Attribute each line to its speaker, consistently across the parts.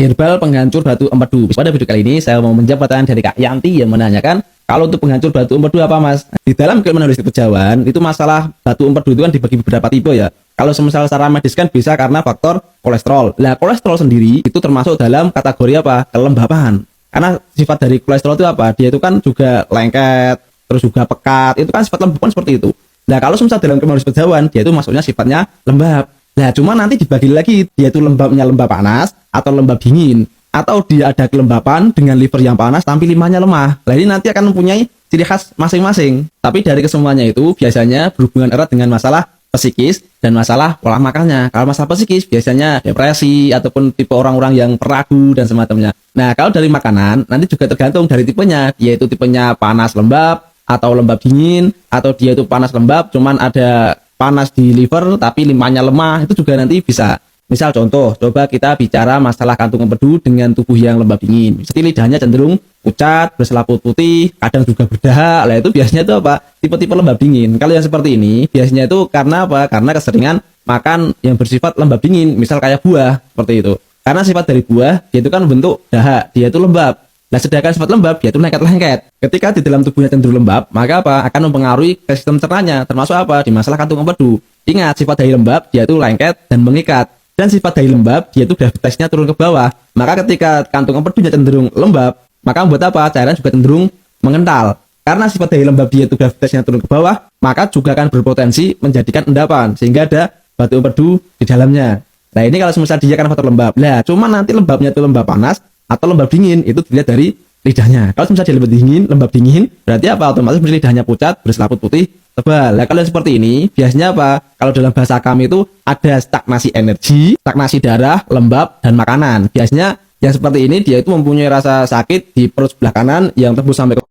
Speaker 1: herbal penghancur batu empedu. Pada video kali ini saya mau menjawab pertanyaan dari Kak Yanti yang menanyakan, kalau untuk penghancur batu empedu apa Mas? Di dalam keilmuan holistik pejawan itu masalah batu empedu itu kan dibagi beberapa tipe ya. Kalau semisal secara medis kan bisa karena faktor kolesterol. Nah, kolesterol sendiri itu termasuk dalam kategori apa? Kelembapan. Karena sifat dari kolesterol itu apa? Dia itu kan juga lengket, terus juga pekat. Itu kan sifat lembab seperti itu. Nah, kalau semisal dalam keilmuan holistik pejawan, dia itu masuknya sifatnya lembab. Nah, cuma nanti dibagi lagi, dia itu lembabnya lembab panas atau lembab dingin, atau dia ada kelembapan dengan liver yang panas tapi limbahnya lemah. Nah, ini nanti akan mempunyai ciri khas masing-masing. Tapi dari kesemuanya itu biasanya berhubungan erat dengan masalah psikis dan masalah pola makannya. Kalau masalah psikis biasanya depresi ataupun tipe orang-orang yang peragu dan semacamnya. Nah, kalau dari makanan nanti juga tergantung dari tipenya, yaitu tipenya panas lembab atau lembab dingin, atau dia itu panas lembab cuman ada panas di liver tapi limbahnya lemah, itu juga nanti bisa. Misal contoh, coba kita bicara masalah kantung empedu dengan tubuh yang lembab dingin. Seperti lidahnya cenderung pucat, berselaput putih, kadang juga berdahak. Lah itu biasanya itu apa? Tipe-tipe lembab dingin. Kalau yang seperti ini biasanya itu karena apa? Karena keseringan makan yang bersifat lembab dingin, misal kayak buah, seperti itu. Karena sifat dari buah, dia itu kan bentuk dahak, dia itu lembab. Nah, sedangkan sifat lembab, dia itu lengket-lengket. Ketika di dalam tubuhnya cenderung lembab, maka apa? Akan mempengaruhi ke sistem cernanya, termasuk apa? Di masalah kantung empedu. Ingat, sifat dari lembab, dia itu lengket dan mengikat. Dan sifat dari lembab, dia itu gravitasnya turun ke bawah. Maka ketika kantung empedunya cenderung lembab, maka membuat apa? Cairan juga cenderung mengental. Karena sifat dari lembab dia itu gravitasnya turun ke bawah, maka juga akan berpotensi menjadikan endapan, sehingga ada batu empedu di dalamnya. Nah, ini kalau misalnya dia kan faktor lembab. Nah, cuma nanti lembabnya itu lembab panas atau lembab dingin, itu dilihat dari lidahnya. Kalau misalnya dia lembab dingin, berarti apa? Otomatis lidahnya pucat, berselaput putih, tebal. Nah, kalau yang seperti ini, biasanya apa? Kalau dalam bahasa kami itu ada stagnasi energi, stagnasi darah, lembab, dan makanan. Biasanya yang seperti ini dia itu mempunyai rasa sakit di perut sebelah kanan yang tembus sampai ke,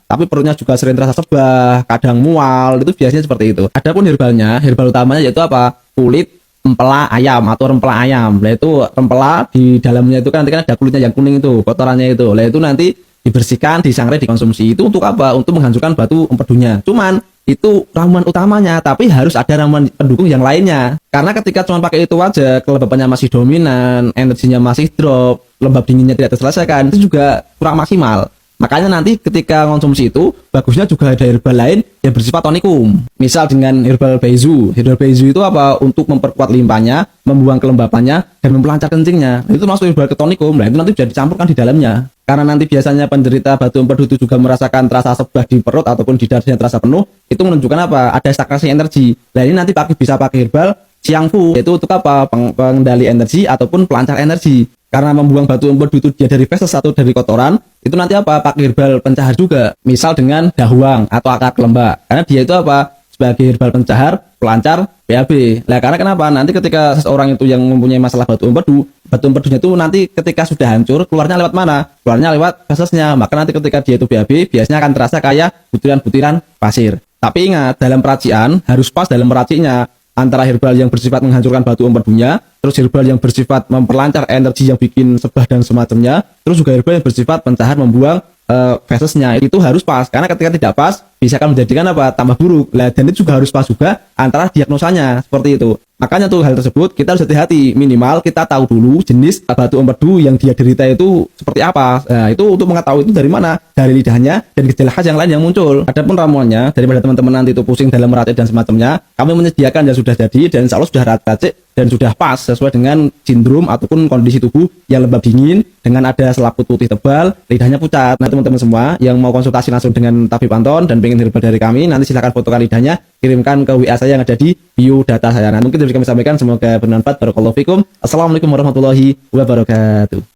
Speaker 1: tapi perutnya juga sering terasa sebah, kadang mual, itu biasanya seperti itu. Adapun herbalnya, herbal utamanya yaitu apa? Kulit empela ayam atau rempela ayam. Nah, itu rempela di dalamnya itu kan nanti kan ada kulitnya yang kuning itu, kotorannya itu. Nah, itu nanti dibersihkan, disangrai, dikonsumsi. Itu untuk apa? Untuk menghancurkan batu empedunya. Cuman itu ramuan utamanya, tapi harus ada ramuan pendukung yang lainnya. Karena ketika cuma pakai itu aja, kelembapannya masih dominan, energinya masih drop, lembab dinginnya tidak terselesaikan, itu juga kurang maksimal. Makanya nanti ketika konsumsi itu, bagusnya juga ada herbal lain yang bersifat tonikum. Misal dengan herbal beizu. Herbal beizu itu apa? Untuk memperkuat limpahnya, membuang kelembapannya, dan mempelancar kencingnya. Itu masuk herbal ke tonikum. Nah, itu nanti bisa dicampurkan di dalamnya. Karena nanti biasanya penderita batu empedu itu juga merasakan terasa sebah di perut ataupun di dadanya terasa penuh, itu menunjukkan apa? Ada stagnasi energi. Nah, ini nanti bisa pakai herbal Xiangfu, yaitu untuk apa? Pengendali energi ataupun pelancar energi. Karena membuang batu empedu itu dia dari feses atau dari kotoran, itu nanti apa? Pakai herbal pencahar juga. Misal dengan dahuang atau akar kelembak. Karena dia itu apa? Sebagai herbal pencahar, pelancar, BAB. Nah, karena kenapa? Nanti ketika seseorang itu yang mempunyai masalah batu empedunya itu nanti ketika sudah hancur, keluarnya lewat mana? Keluarnya lewat fesesnya. Maka nanti ketika dia itu BAB, biasanya akan terasa kayak butiran-butiran pasir. Tapi ingat, dalam peracian harus pas dalam meraciknya. Antara herbal yang bersifat menghancurkan batu empedunya, terus herbal yang bersifat memperlancar energi yang bikin sebah dan semacamnya, terus juga herbal yang bersifat pencahar membuang fesesnya. Itu harus pas, karena ketika tidak pas bisa akan menjadikan apa? Tambah buruk. Lah, dan itu juga harus pas juga antara diagnosanya, seperti itu. Makanya tuh hal tersebut kita harus hati-hati, minimal kita tahu dulu jenis batu empedu yang dia derita itu seperti apa. Nah, itu untuk mengetahui itu dari mana, dari lidahnya dan gejala khas yang lain yang muncul. Adapun ramuannya, daripada teman-teman nanti itu pusing dalam meracik dan semacamnya, kami menyediakan yang sudah jadi dan insya Allah sudah racik dan sudah pas sesuai dengan sindrom ataupun kondisi tubuh yang lembab dingin dengan ada selaput putih tebal, lidahnya pucat. Nah, teman-teman semua yang mau konsultasi langsung dengan Tabib Anton dan pengen herbal dari kami, nanti silakan fotokan lidahnya, kirimkan ke WA saya yang ada di bio data saya. Nah, mungkin dari kami sampaikan, semoga bermanfaat. Barakallahu fikum. Assalamualaikum warahmatullahi wabarakatuh.